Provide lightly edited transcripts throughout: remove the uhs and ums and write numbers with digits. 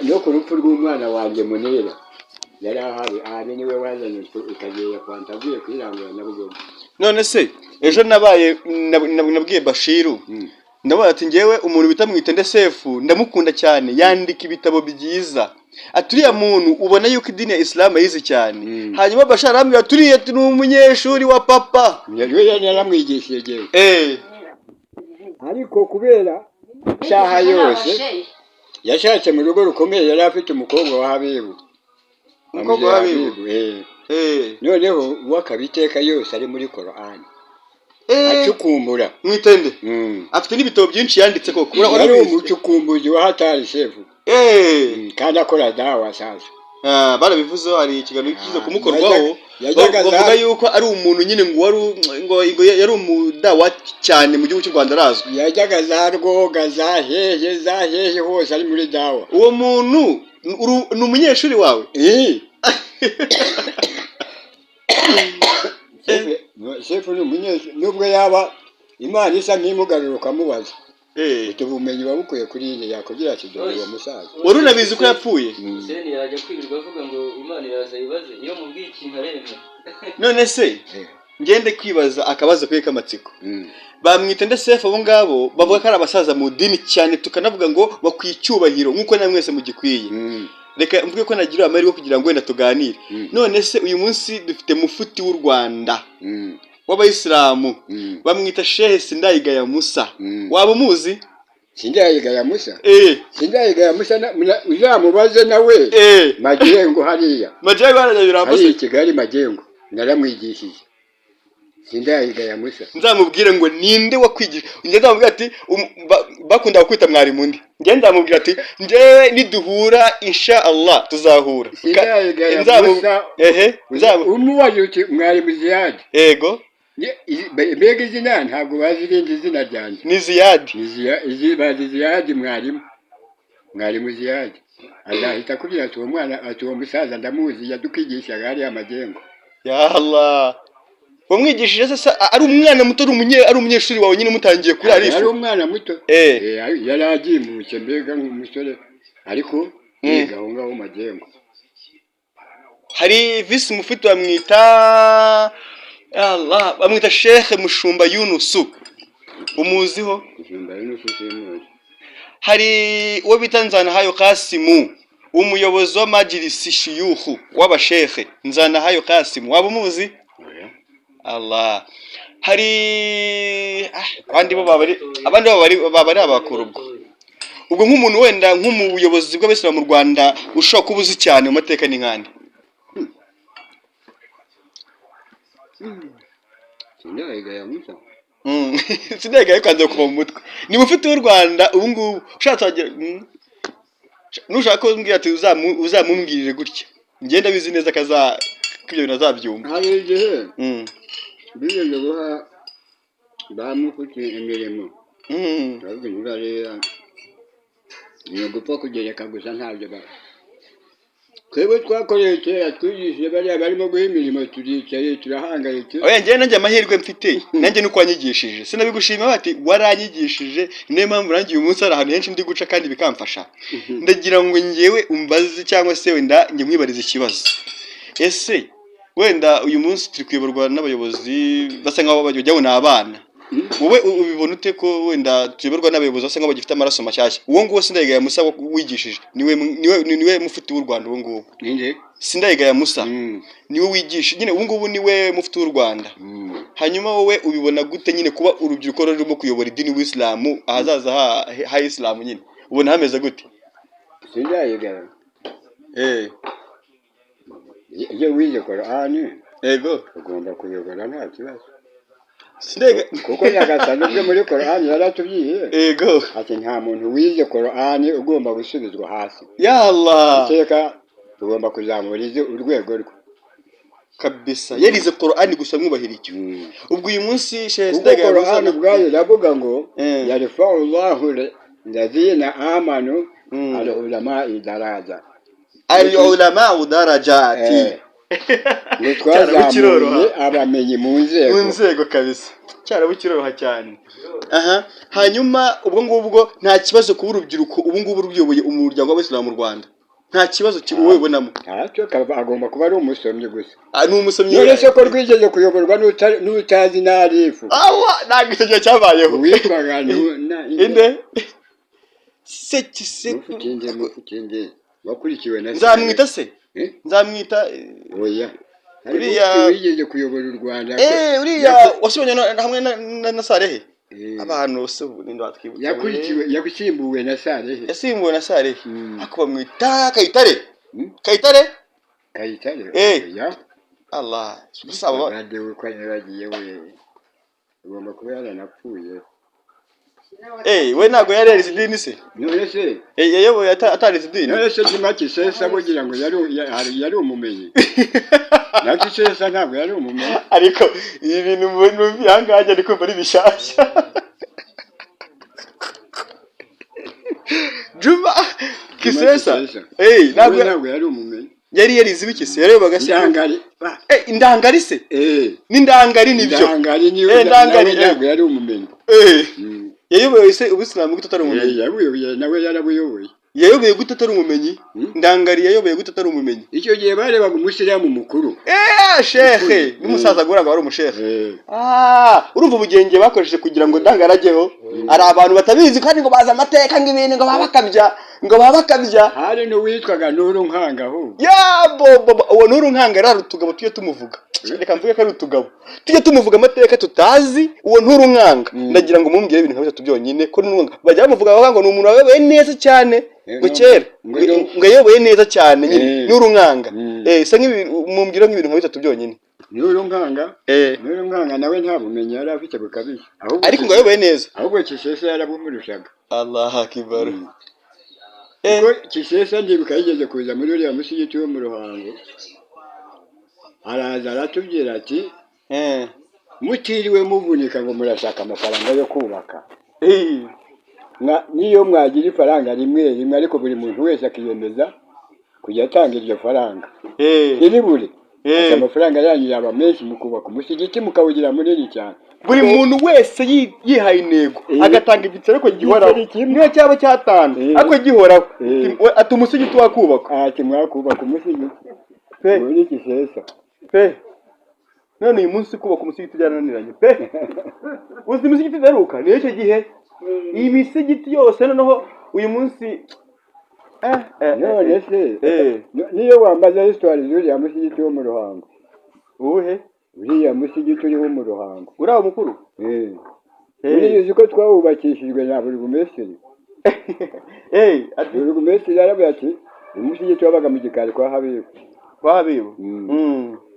no ku rupfu rw'umwana wanjye Munira yari ahari niwe wazanye ikagiye kwanta avuye kwirangura na Bugogo. None se ejo nabwiye Bashiru ndabona ati ngewe umuntu bita Mwitende Sefu ndamukunda cyane, yandika ibitabo byiza, aturiya muntu ubona yuko idini ya Islam yize cyane. Hanyuma Bashar arambwira turiye ati ni umunyeshuri wa papa, yaramwigishije ariko kubera cyaha yose yashatse mu rugo rukomeye, yari afite umukobwa wa Habibu. Noneho wakabiteka yose ari muri Qur'an acukumbura. Mwitende afite n'ibitabo byinshi yanditse koko. Ari umucukumbuzi wa hatari Sefu kandi akora dawa sasa. Barabivuze hari ikiganiro kiza kumukorwaho, bavuga yuko ari umuntu nyine ngo yari umudawa cyane mu gihugu cy'u Rwanda arazwi. Yajyaga za Rwoga za hehe hose ari muri dawa. Uwo muntu ni umunyeshuri wawe? Sefu ni umunyeshuri, nubwo yaba Imana isa nk'imugarura ukamubaza. Ubumenyi babukuye kuri ile yakugira ati dore uwo musaza. Wari unabizi ko yapfuye? Seni yajya kwibirwa avuga ngo Imana iraza ibaze iyo mubwiye ikintu aremera. None se ngende kwibaza akabazo kwe kamatsiko. Bamwitende Sefu abo ngabo bavuga ko ari abasaza mu dini cyane, tukanavuga ngo bakwicyubahiro nkuko na mwese mugikwiye. Reka mvuge ko nagira amahirwe kugira ngo wenda tuganire. None se uyu munsi dufite mufuti w'u Rwanda w'Abayisilamu bamwita Sheikh Sindayigaya Musa. Waba umuzi? Sindayigaya Musa? Sindayigaya Musa uzamubaze nawe. Majengo hariya. Majengo hariya hari Kigali Majengo. Naramwigishije. Sindayigaya Musa. Nzamubwire ngo ninde wakwigisha. Njye ndamubwira ati bakunda kwita mwarimu ndi. Njye ndamubwira ati njyewe niduhura insha Allah tuzahura. Sindayigaya Musa. Umubaje uti mwarimu Ziyad. Ego. Mbega izina ntabwo bazi irindi zina ryanjye. Ni Ziyad. Bazi Ziyad mwarimu Ziyad. Azahita kubwira ati uwo mwana ati uwo musaza ndamuzi yadukigishaga hariya Majengo. Ya Allah. Wamwigishije sasa ari umwana muto ari umunyeshuri wawe nyine mutangiye kuri arifu. Ari umwana muto. Yari agiye mu mbega nk'umusore ariko yiga aho ngaho Majengo. Hari visi mufite bamwita Allah, bamwita Sheikh Mushumba Yunus. Umuziho? Mushumba Yunus simuzi. Hari uwo bita Nzanahayo Kasimu, umuyobozi wa Majlisi Shuyukhu w'abashekhe. Nzanahayo Kasimu waba umuzi? Allah. Hari abandi babari abakuru ubwo nk'umuntu wenda nk'umuyobozi bw'Abisilamu mu Rwanda ushaka kubuzi cyane mu mateka ni nkande. Sindayigaya Musa. Sindayigaya kanze kuva mu mutwe. Ni mufite w'u Rwanda ubu ngubu ushatse wagira nushaka ko mbwira ati uzamumbwirire gutya. Ngenda bizi neza kaza kibyo nazabyumva. Hari igihe bigeze guha bamufite imirimo. Ahubwo nurarera ni gupfa kugereka gusa ntabyo ba. Twebwe twakoreye kera twigishije bariya barimo guha imirimo turicaye turahangayitse. Oya njye nanjye amahirwe mfite nanjye nuko wanyigishije sinabigushima bati waranyigishije niyo mpamvu nanjye uyu munsi ari ahantu henshi ndi guca kandi bikamfasha. Ndagira ngo ngewe umbaze cyangwa se wenda njye mwibariza ikibazo. Ese wenda uyu munsi turi kuyoborwa n'abayobozi basa nkaho bajya na abana. Wowe ubibona ute ko wenda tuyoborwa n'abayobozi basa nkaho bagifite amaraso mashyashya? Uwo nguwo Sindayigaya Musa wigishije niwe mufite w'u Rwanda uwo nguwo. Ninde? Sindayigaya Musa. Niwe wigisha nyine ubu ngubu niwe mufite w'u Rwanda. Hanyuma wowe ubibona gute nyine kuba urubyiruko rurimo kuyobora idini w'Islamu ahazaza ha Islam nyine? Ubona hameze gute? Sindayigaya. Iyo wize Qur'ani ego ugomba kuyobora nta kibazo. Kuko nyagasani byo muri Qur'ani yaratubyiye. Ego ati nta muntu wize Qur'ani ugomba gusubizwa hasi. Ya Allah. Iteka tugomba kuzamura urwego rwe. Kabisa yarize Qur'ani gusa mwubahira icyo. Ubwo uyu munsi Sheikh Sindayigaya Qur'ani bwayo ravuga ngo yarfa'u Allahu alladhina amanu al-ulama daraja. Al-ulama darajati. ngo twazamuye abamenyi mu nzego kabisa cyarabu kiroroha cyane. Aha hanyuma ubwo ngubwo nta kibazo kuba urubyiruko ubu ngubu ruyoboye umuryango w'Abasilamu mu Rwanda, nta kibazo wowe ubonamo. Ntacyo agomba kuba ari umusomyi gusa. Ni umusomyi. None se ko rwigeze kuyoborwa n'utazi n'arifu. Ntabwo icyo gihe cyabayeho. Witwaga inde Mufukinde wakurikiwe na nzamwita se nzamwita oya uriya wigeze kuyobora u Rwanda. Uriya wasibonye hamwe na Sarehe abantu se ubu ninde watwibuka yakusimbuwe na Sarehe. Yasimbuwe na Sarehe ako bamwita Kayitare ya Allah subhanahu radio ko yaragiye we ugomba kuba yaranapfuye. We ntago yareze idini se. None se yayoboye atareze idini. None se Kisesa bugira ngo yari umumenyi. Na Kisesa ntabwo yari umumenyi. Ariko ibi bintu mu byangaje ariko bari bishashya. Juma Kisesa ntabwo yari umumenyi. Yari yarize ibikise yarebaga se indangari se n'indangari nibyo indangari niyo ntabwo yari umumenyi. Yayoboye se Ubisilamu gute atari umumenyi? Yayoboye nawe yarabuyoboye. Yayoboye gute atari umumenyi? Ndangari yayoboye gute atari umumenyi? Icyo gihe barebaga umusilamu mukuru. Shehe n'umusaza guraga wari umushehe. Urumva ubugenge bakoresheje kugira ngo ndangarageho. Ari abantu batabizi kandi ngo baza amateka ngo ibintu ngo babakabya. Hari no witwaga Nuru Nkanga ho. Uwo Nuru Nkanga raro tugabo tuye tumuvuga. Reka mvuge ko ari utugabo. Tujye tumuvuga amateka tutazi uwo Nuru Nkanga. Ndagira ngo mumbwire ibintu nkabyo byonyine ko Nuru Nkanga bajya bamuvuga ngo ni umuntu wayoboye neza cyane. Ngo kera ngo yayoboye neza cyane nyine Nuru Nkanga. Se mumbwire nk'ibintu nkabyo byonyine. Nuru Nkanga nawe nta bumenyi yari afite bukabije. Ariko ngo yayoboye neza. Ahubwo Kisesa yarabumurushaga. Allah akibar. Kisesa ndibuka yigeze kuza muri uriya musigiti wo mu Ruhango. Araza aratubwira ati mutiriwe muvunika ngo murashaka amafaranga yo kubaka. Niyo mwagira ifaranga rimwe ariko buri muntu wese akiyemeza kujya atanga iryo faranga. Iri buri amafaranga yanyu yaba menshi mu kubaka umusigiti mukawugira munini cyane. Buri muntu wese yihaye intego agatanga igiciro ko gihoraho. Niyo cyaba cyatanu ariko gihoraho. Ati umusigiti wakubaka. Ati mwakubaka umusigiti. Muri Kisesa. None uyu munsi kubaka umusigiti byarananiranye uzi umusigiti daruka niyo cyo gihe iyi misigiti yose noneho uyu munsi none se niyo wambaza histoire z'uriya musigiti wo mu Ruhango. Uriya musigiti uri wo mu Ruhango uraho mukuru urizi ko twawubakishijwe na burugumesitiri. Burugumesitiri yaravuye ati umusigiti wabaga mu gikari kwa Habibu.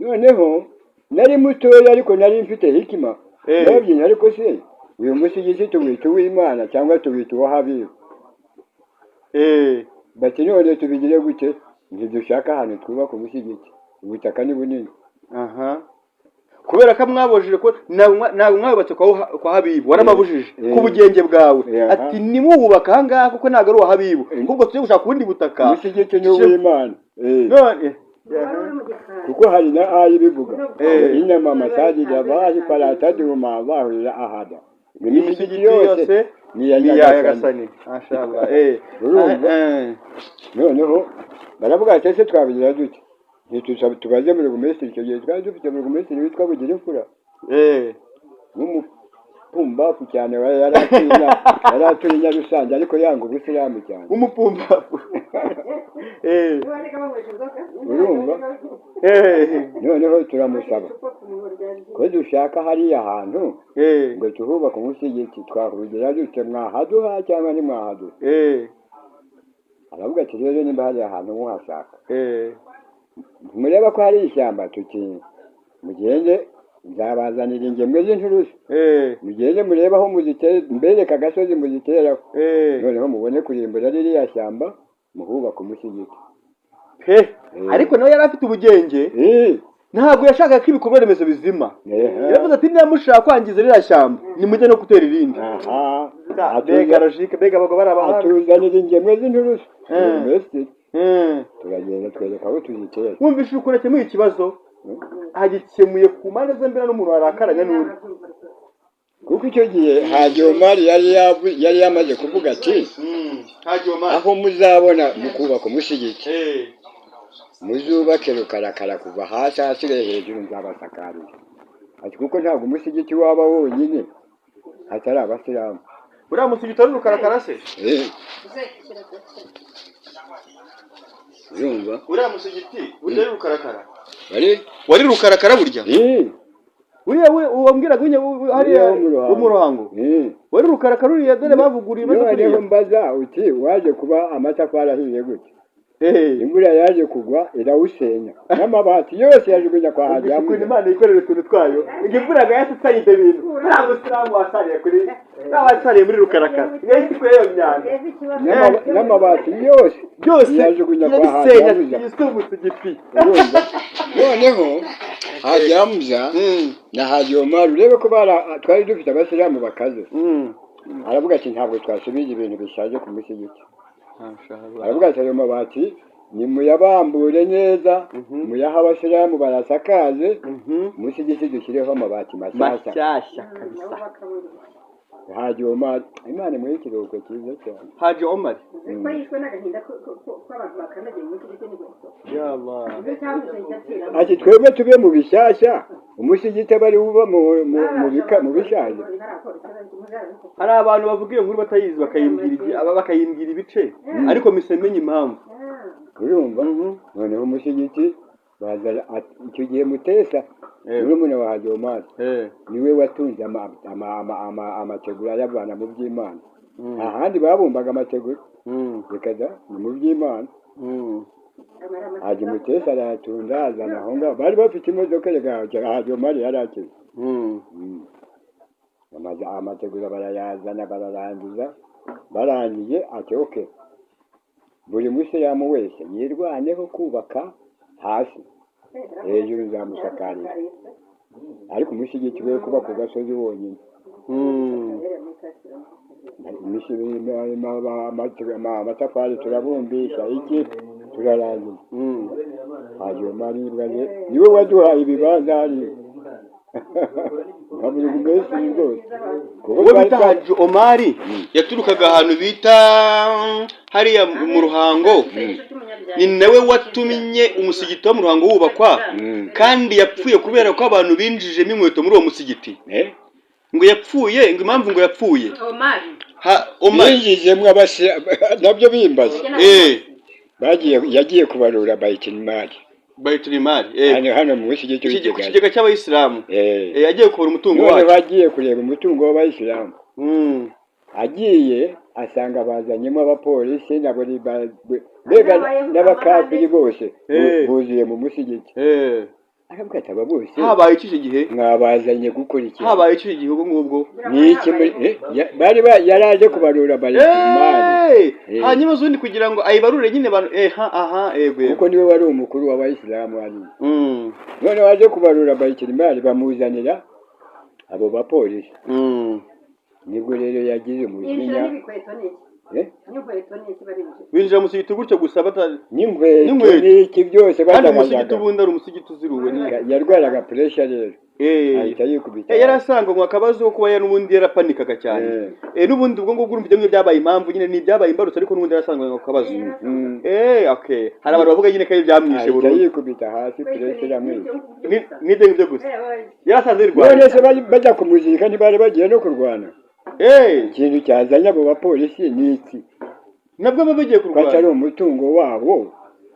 Noneho nari mutoya ariko nari mfite hikima. Nabyo ariko se uyu musigiti tuwita uw'Imana cyangwa tuwita uwa Habibu. Bati none tubigire gute? Ntidushaka ahantu twubaka umusigiti. Ubutaka ni bunini. Kubera ko mwabujije ko ntabwo mwabubatse kwa Habibu waramabujije ku bugenge bwawe. Ati nimubaka ahangaha kuko ntabwo ari uwa Habibu ahubwo tujye gushaka ubundi butaka. Umusigiti ni uw'Imana. None kuko hari na ayi bivuga inama masajidi abahi parataduma bahurira ahada. Imisigiti yose ni ya Nyagasani. Mashallah. Noneho baravuga ati se twabigira dute? Tubaze muri Burugumesitiri icyo gihe twari dufite Burugumesitiri witwa Bugirimfura. N'umupumbafu cyane yaratuye Nyarusange ariko yanga Ubisilamu cyane. Umupumbafu. Urumva? Noneho turamusaba ko dushaka hariya hantu ngo tuhubaka umusigiti twahurira dute mwahaduha cyangwa ntimwahaduha. Aravuga ati rero nimba hariya hantu muhashaka mureba ko hari ishyamba tuti mugende nzabazanira ingemwe z'inturusu. Mugende mureba aho muzitere mbereka agasozi muziteraho. Noneho mubone kurimbura ririya shyamba muhubaka umusigiti. Ariko nawe yari afite ubugenge ntabwo yashakaga ko ibikorwa remezo bizima. Yaravuze ati niba mushaka kwangiza ririya shyamba nimujye no gutera irindi. Mbega logike mbega abagabo bari abahanga. Atuzanira ingemwe z'inturusu. turagenda twereka aho tuzitera. wumvise ukuntu akemuye ikibazo agikemuye ku mpande zombi n'umuntu warakaranya n'undi. Kuko icyo gihe Haji Omar yari yamaze kuvuga ati aho muzabona mukubaka umusigiti muzubake rukarakara kuva hasi hasigaye hejuru nzabasakarira. Ati kuko ntabwo umusigiti waba wonyine hatari abasilamu. uriya musigiti wari rukarakara se? Urumva? uriya musigiti burya ari rukarakara? wari rukarakara burya? uriya wambwiraga hariya umurango wari rukarakara uriya dore bavuguriye noneho mbaza uti waje kuba amatafari ahiye gutya imvura yaje kugwa irawusenya n'amabati yose yajugunya kwa Haji Hamza. Imana ikorera utuntu twayo imvura yasutanye ibyo bintu nta musilamu wasariye kuri n'abasariye muri rukarakara yahise ikorera iyo myanda n'amabati yose yajugunya kwa Haji Hamza yisumutse igiti. noneho Haji Hamza na Haji Omar urebe ko twari dufite abasilamu bakaze. Aravuga ati ntabwo twasubiza ibintu bishaje ku musigiti. Aravuga ati ayo mabati nimuyabambure neza muyaha abasilamu barasakaze umusigiti dushyireho amabati mashyashya kabisa. Haji Omar Imana muri ikiruhuko cyiza cyane. Haji Omar ati twebwe tube mu bishyashya umusigiti bari uba mu bishaje. hari abantu bavuga iyo nkuru batayizi bakayimbwira ibice ariko misemenye impamvu. urumva? noneho umusigiti bazara icyo gihe Mutesa murumuna wa Haji Omar niwe watunze amategura y'abana mu by'Imana. ahandi babumbaga amategura bikaza mu by'Imana. Haji Mutesa aratunda azana aho ngaho bari bafite imodoka Haji Omar yari akize. amategura barayazana bararangiza barangije ati okay buri musilamu wese yirwaneho kubaka hasi hejuru nzamusakarira ariko umusigiti we kuba ku gasozi wonyine. amatafari turabumbisha iki turarangiza. Haji Omar niwe waduhaye ibibanza hariya nka buri wese rwose. uwo bita Haji Omar yaturukaga ahantu bita hariya mu Ruhango. ni nawe watumye umusigiti wa mu Ruhango wubakwa kandi yapfuye kubera ko abantu binjijemo inkweto muri uwo musigiti. ngo yapfuye ngo impamvu ngo yapfuye Omar yinjijemo nabyo bimbaza. yagiye kubarura Baitul Mal hano mu musigiti ikigega cy'abayisilamu. yagiye kubara umutungo wacu. bagiye kureba umutungo w'abayisilamu. agiye asanga bazanyemo abapolisi mbega n'abakafiri bose buzuye mu musigiti. aravuga ati aba bose habaye iki gihe mwabazanye gukora iki? habaye iki gihe ubwo ngubwo ni iki bari yaraje kubarura Baitul hanyuma uzundi kugira ngo ayibarure nyine kuko niwe wari umukuru w'abayisilamu hariya. none waje kubarura Baitul Mal bamuzanira abo bapolisi. nibwo rero yagize umujinya binjira mu musigiti gutyo gusa n'inkweto n'iki byose kandi umusigiti ubundi ari umusigiti uziruwe. yarwaraga pressure rero ahita yikubita. yari asanganywe akabazo ko kuba n'ubundi yarapanikaga cyane. n'ubundi ubwo ngubwo urumva byabaye impamvu nyine n'ibyabaye imbarutso ariko n'ubundi yarasanganywe akabazo. okay hari abantu bavuga nyine ko ari byamwishe burundu. ahita yikubita hasi pressure iramwica. n'ibyo ngibyo gusa yarasanze irwara. none se bajya kumuzika ntibari bagiye no kurwana. ikintu cyazanye abo bapolisi ni iki? nabwo baba bagiye kurwana batari umutungo wabo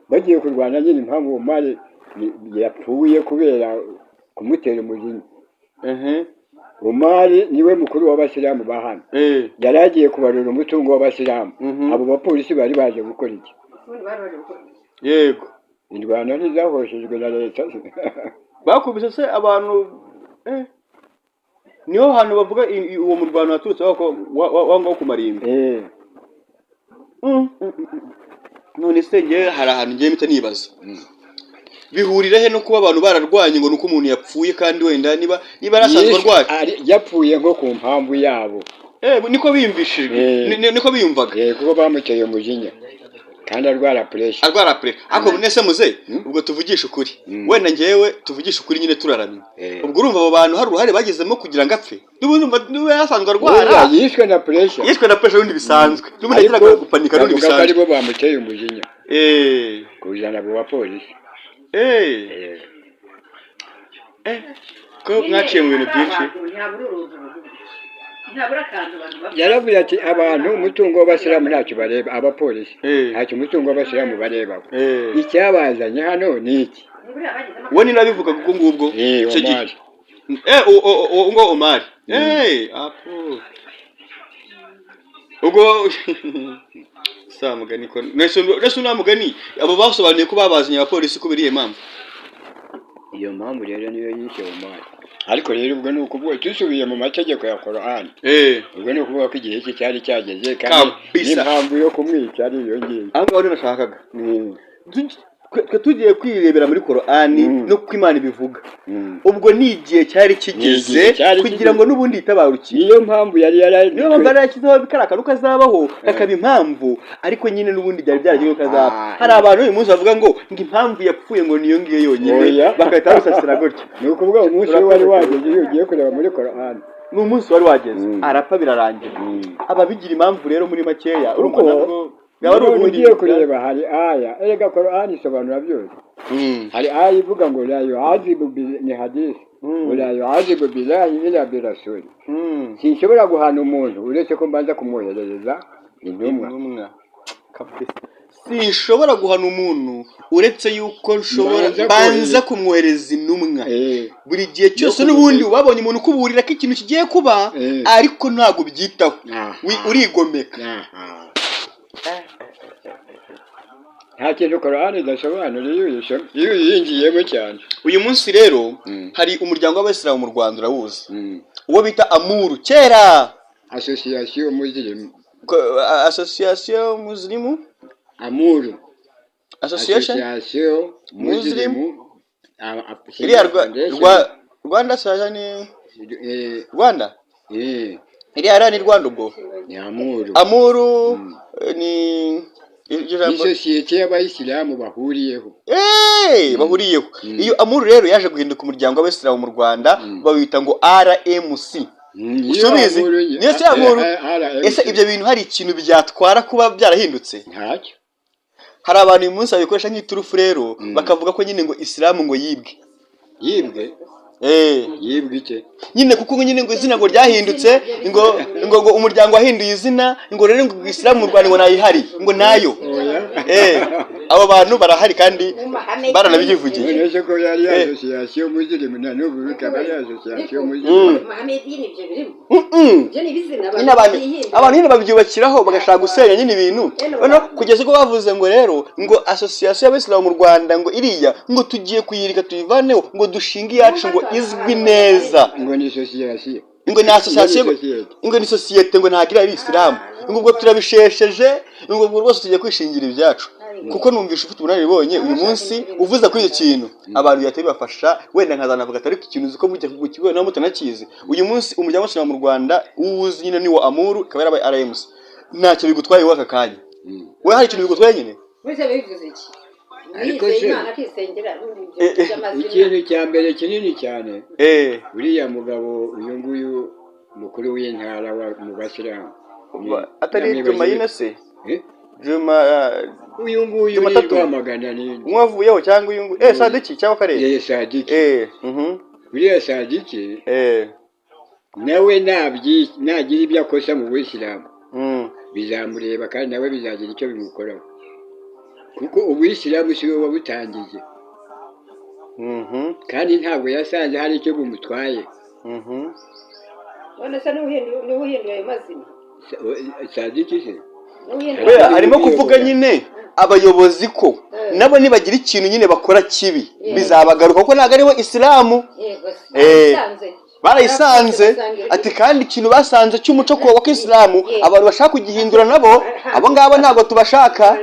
bagiye kurwana nyine impamvu Omar yapfuye kubera kumutera umujinya. Omar niwe mukuru w'abasilamu ba hano. yari agiye kubarura umutungo w'abasilamu. abo bapolisi bari baje gukora iki? yego indwano ntizahoshejwe na leta. bakubise se abantu niho hantu bavuga uwo murwano waturutse wangaho ku marimbi. none se ngewe hari ahantu ngiye mpita nibaza bihurira he no kuba abantu bararwanye ngo nuko umuntu yapfuye kandi wenda niba arasanzwe arwaye yapfuye nko ku mpamvu yabo. niko biyumvishije niko biyumvaga. kuko bamuteye umujinya. kandi arwara pressure ariko nese muze ubwo tuvugisha ukuri wenda ngewe tuvugisha ukuri nyine turaramye ubwo urumva abo bantu hari uruhare bagezemo kugira ngo apfe niba yasanzwe arwara yishwe na pressure undi bisanzwe n'umuntu agiraga gupanika n'undi bisanzwe ari bo bamuteye umujinya kujana abo bapolisi ko mwaciye mu bintu byinshi yaravuye ati abantu umutungo w'abasilamu ntacyo bareba abapolisi ntacyo umutungo w'abasilamu bareba icyabazanye hano ni iki we ninabivuga ubwo ngubwo icyo gihe ngo Omar ubwo samugani ko nese unamugani abo basobanuye ko babazanye abapolisi kubera iyo mpamvu iyo mpamvu rero niyo yishe Omar ariko rero ubwo nukuvuga tusubiye mu mategeko ya Qur'an ubwo nukuvuga ko igihe cyari cyageze kandi n'impamvu yo kumwica ari iyo ngiyo aho nashakaga twe tugiye kwirebera muri Qur'an no ku Imana ibivuga ubwo ni igihe cyari kigeze kugira ngo nubundi itabarukiye niyo mpamvu yari yarakizeho bikaraka nukazabaho akaba impamvu ariko nyine nubundi byari byaragiye ukazaba hari abantu uyu munsi bavuga ngo impamvu yapfuye ngo niyo ngiyo yonyine bakahita basasira gutyo ni ukuvuga umunsi wari wageze iyo ugiye kureba muri Qur'an ni umunsi wari wageze arapfa birarangira ababigira impamvu rero muri makeya urumva nabwo ugiye kureba hari aya erega Qur'an isobanura byose hari aya ivuga ngo la yu'azibu ni hadith la yu'azibu billahi illa bi rasul sinshobora guhana umuntu uretse ko mbanza kumwoherereza intumwa sinshobora guhana umuntu uretse yuko nshobora banza kumwohereza intumwa buri gihe cyose n'ubundi wabonye umuntu ukuburira ko ikintu kigiye kuba ariko ntago byitaho urigomeka nta kintu Qur'an idasobanura iyo uyingiyemo cyane uyu munsi rero hari umuryango w'Abayisilamu mu Rwanda urawuzi uwo bita Amuru kera association muslimu Amuru association muslimu Rwanda sajani Rwanda iriya ni Rwanda ubwo ni Amuru ni sosiyete y'Abayisilamu bahuriyeho bahuriyeho iyo Amuru rero yaje guhinduka umuryango w'Abayisilamu mu Rwanda bawita ngo RMC usubizi niyo se Amuru ese ibyo bintu hari ikintu byatwara kuba byarahindutse ntacyo hari abantu uyu munsi babikoresha nk'iturufu rero bakavuga ko nyine ngo Islamu ngo yibwe yibwe iki nyine kuko nyine ngo izina ngo ryahindutse ngo umuryango wahinduye izina ngo rero ngo Islamu mu Rwanda ngo nayihari ngo nayo abo bantu barahari kandi baranabivugiye none ko yari association muslimu na n'ubu bikaba ari association muslimu Muhammadiyini ibyo birimo byo ni bizina abantu nyine babyubakiraho bagashaka gusenya nyine ibintu none kugeza ubwo bavuze ngo rero ngo association y'Abayisilamu mu Rwanda ngo iriya ngo tugiye kuyirika tuyivaneho ngo dushinge yacu ngo izwi neza ngo ni association ngo ni association ngo ni societe ngo ntagira Abisilamu ngo ubwo turabishesheje ngo ubwo rwose tugiye kwishingira ibyacu kuko numvisha ufite ubunararibonye uyu munsi uvuza kuri icyo kintu abantu yateye bafasha wenda nkazanavuga atari ikintu uzi ko mujya kukiwe nawe mutanakizi uyu munsi umuryango w'Abayisilamu mu Rwanda uwuzi nyine niwo Amuru kabera aba RMC ntacyo bigutwaye waka kanya we hari ikintu bigutwaye nyine wese bivuze iki ariko se ikintu cya mbere kinini cyane uriya mugabo uyu nguyu mukuru w'intara mu Basilamu atari Juma yine se Juma uyu nguyu Rwamagana ni mwavuyeho cyangwa uyu nguyu Sadiki cyangwa Karere Sadiki uriya Sadiki nawe nagira ibyo akosa mu Bisilamu bizamureba kandi nawe bizagira icyo bimukoraho kuko Ubuyisilamu si we wabutangiye kandi ntabwo yasanze hari icyo bumutwaye none se n'uhinduye ayo mazina Sadiki se arimo kuvuga nyine abayobozi ko nabo nibagira ikintu nyine bakora kibi bizabagaruka kuko ntabwo ariho Islamu barayisanze ati kandi ikintu basanze cy'umuco wa Islamu abantu bashaka kugihindura nabo abo ngabo ntabwo tubashaka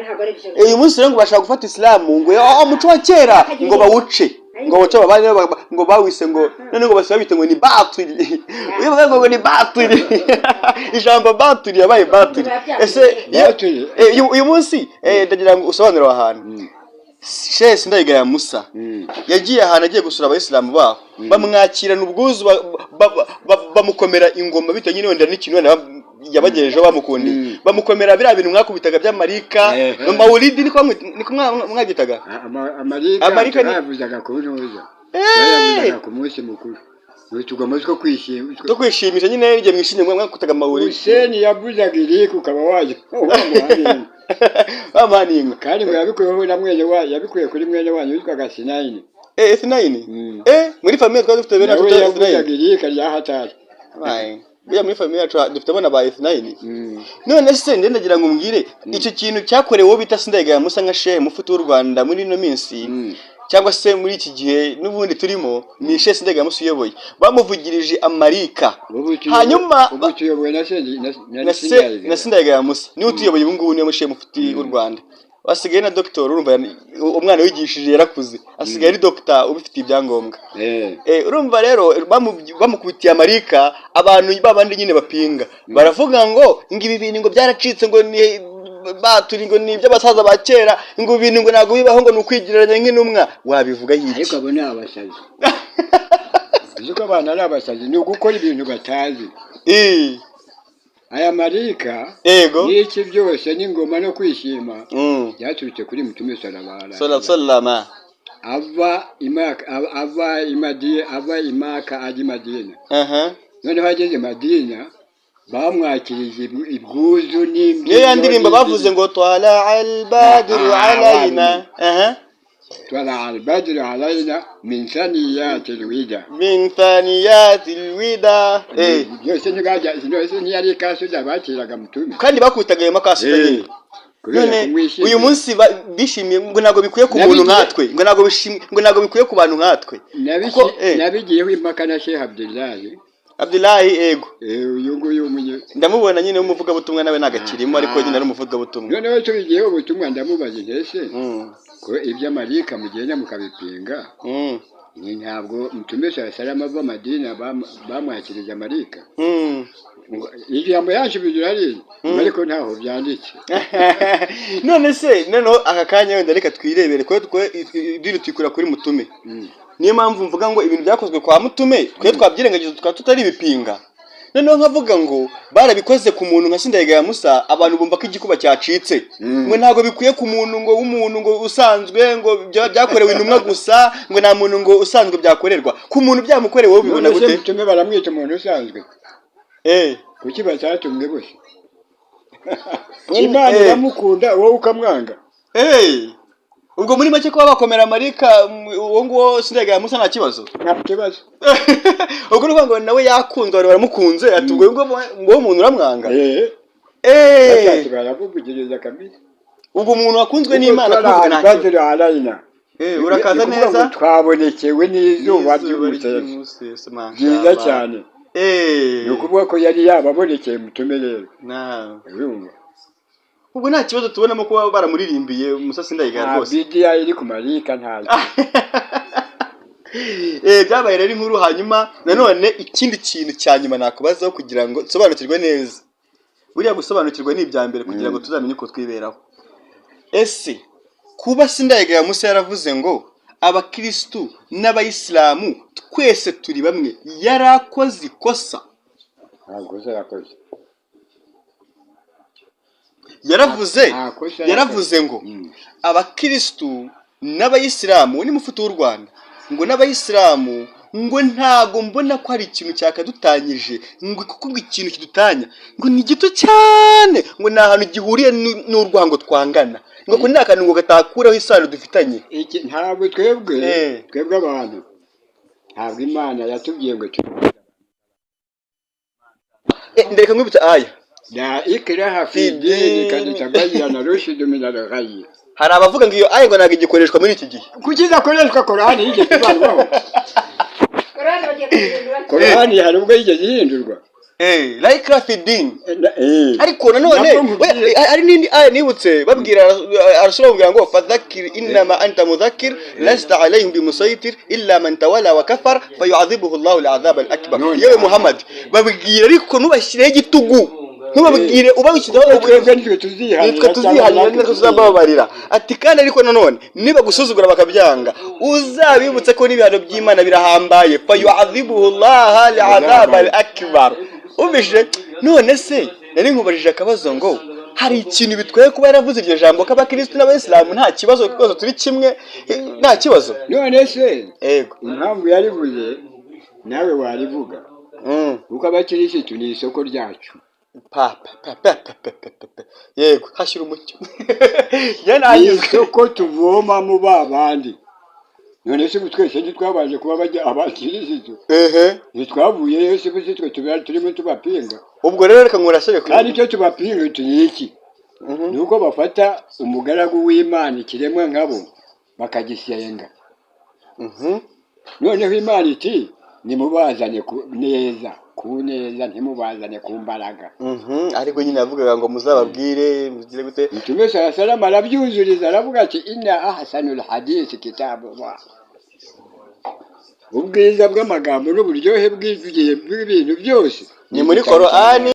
uyu munsi rero ngo bashaka gufata Islamu ngo umuco wa kera ngo bawuce ngo boca babanye ngo bawise ngo none ngo basiba bite ngo ni baturi uyu bavuga ngo ni baturi ijambo baturi yabaye baturi ese uyu munsi ndagira ngo usobanure ahantu Sheikh Sindayigaya Musa yagiye ahantu agiye gusura abayisilamu baho bamwakirana ubwuzu bamukomera ingoma bita nyine wenda n'ikintu yabagejejeho bamukundiye bamukomera biriya bintu mwakubitaga by'amarika mawulidi niko mwagitaga amarika yavuzaga ku ntuza yavuzaga ku munsi mukuru tugomba two kwishimisha nyine igihe mwishimye mwakutaga mawulidi Hussein yavuzaga iriko ukaba waje bamaninga kandi ngo yabikuyeho na mwene wa yabikuye kuri mwene wanyu witwaga Sinayini Sinayini muri famille twari dufite bene yavuzaga iriko rya hatari Bya muri famille yacu dufite abana ba Sinayini none se ndagira ngo umbwire icyo kintu cyakorewe wo bita Sindayigaya Musa nka Sheikh Mufuti w'u Rwanda muri no minsi cyangwa se muri iki gihe n'ubundi turimo ni Sheikh Sindayigaya Musa uyoboye bamuvugirije amarika hanyuma ubutuyoboye na Sindayigaya Musa ni utuyoboye ubu ngubu niyo Sheikh Mufuti w'u Rwanda wasigaye na doctor urumva umwana wigishije yarakuze asigaye ari doctor ubifitiye ibyangombwa urumva rero bamukubitiye amarika abantu babandi nyine bapinga baravuga ngo ngibi bintu ngo byaracitse ngo ni baturi ngo ni by'abasaza ba kera ngo ibintu ngo nago bibaho ngo nukwigiranya nk'intumwa wabivuga yiki ariko abo ni abasazi uko abana ari abasazi ni ugukora ibintu batazi aya marika n'iki byose n'ingoma no kwishima byaturutse kuri Mutume sallallahu ava imaka ajya Madina noneho ageze Madina bamwakirije ibwuzu niyo yandirimba bavuze ngo twala al-badru alayna طلع البدر علينا من ثنيات الوداع yose ntiyari kasuda bakiraga Mutume kandi bakubitaga ayo makasuda nyine none uyu munsi bishimiye ngo nago bikuye ku muntu nkatwe ngo nago bikuye ku bantu nkatwe nabigiyeho impaka na Sheikh Abdullahi ego uyu nguyu umunye ndamubona nyine umuvuga butumwa nawe nagakirimo ariko nyine ari umuvuga butumwa noneho tubigiyeho ubutumwa ndamubaze ese ko iby'amarika mugenda mukabipinga ni ntabwo Mutume salama ava Madina bamwakirije amarika ijambo yashubije ari ariko ntaho byanditse none se noneho aka kanya wenda reka twirebere ko idini tukura kuri Mutume niyo mpamvu mvuga ngo ibintu byakozwe kwa Mutume twe twabyirengagiza tukaba tutari bipinga noneho nkavuga ngo barabikoze ku muntu nka Sindayigaya Musa abantu bumva ko igikuba cyacitse ngo ntago bikuye ku muntu ngo w'umuntu ngo usanzwe ngo byakorewe intumwa gusa ngo nta muntu ngo usanzwe byakorerwa ku muntu byamukorewe wowe bibona gute Mutume baramwita umuntu usanzwe kuki bacyatumwe bose Imana iramukunda wowe ukamwanga ubwo muri make ko bakomera amarika uwo ngo Sindayigaya Musa nta kibazo ubwo nuvuga ngo nawe yakunzwe abantu baramukunze atubwo ngo umuntu uramwanga barakuvugiriza kabisa ubwo umuntu wakunzwe n'Imana kuvuga nta urakaza neza twabonekewe n'izuba ry'umusesi byiza cyane ni ukuvuga ko yari yababonekeye Mutume rero ubwo nta kibazo tubonamo kuba baramuririmbiye Musa Sindayigaya rwose bidiya iri ku marika ntayo byabaye rero inkuru hanyuma nanone ikindi kintu cya nyuma nakubazaho kugira ngo nsobanukirwe neza buriya gusobanukirwa ni ibya mbere kugira ngo tuzamenye uko twiberaho ese kuba Sindayigaya Musa yaravuze ngo abakristu n'abayisilamu twese turi bamwe yarakoze ikosa yaravuze ngo abakristu n'abayisilamu ni Mufuti w'u Rwanda ngo n'abayisilamu ngo ntago mbona ko hari ikintu cyakadutanyije ngo kuko ikintu kidutanya ngo ni gito cyane ngo nta hantu gihuriye n'urwango twangana ngo ko nta kantu ngo gatakuraho isano dufitanye ntabwo twebwe abantu ntabwo Imana yatubwiye ngo ndeka nkubita aya la ikraha fi dini kad tabayyana rushdu min al-ghayy hari abavuga ngo iyo aya ngo ntago igikoreshwa muri iki gihe kuki izakoreshwa Korani yigeze kubanwaho Korani hari ubwo yigeze ihindurwa la ikraha fi din. Eh. Ariko nanone ari nindi aya nibutse babwira Rasulullah ngo fadhakkir inma anta mudhakkir lasta alayhim bimusaytir illa man tawala wa kafar fayu'adhibuhu Allahu al'adhab al-akbar. Yewe Muhammad babwira ariko nubashyireho igitugu ntubabwire ubabishyizeho twebwe nitwe tuzihanira nitwe tuzababarira ati kandi ariko nanone niba gusuzugura bakabyanga uzabibutse ko n'ibihano by'Imana birahambaye fayu'adhibuhu Allahu al'adhab al-akbar. Ubishe none se nari nkubajije akabazo ngo hari ikintu bitwaye kuba yaravuze iryo jambo k'abakristo n'abayisilamu nta kibazo kuko turi kimwe nta kibazo none se yego impamvu yarivuze nawe warivuga kuko abakirisitu ni isoko ryacu yego hashyira umucyo isoko tuvoma mu babandi none se twese ntitwabaje kuba bajya abakirisitu ntitwavuyeyo se twe turimo tubapinga ubwo rero reka ngurasebe kandi icyo tubapinga ni iki ni uko bafata umugaragu w'Imana ikiremwa nkabo bakagisenga noneho Imana iti nimubazanye neza ku neza ntimubazane ku mbaraga ariko nyine yavugaga ngo muzababwire mugire gute Mtume sallallahu arabyuzuriza aravuga ati inna ahsanul hadith kitabullah ubwiza bw'amagambo n'uburyohe bw'ibintu byose ni muri Qur'ani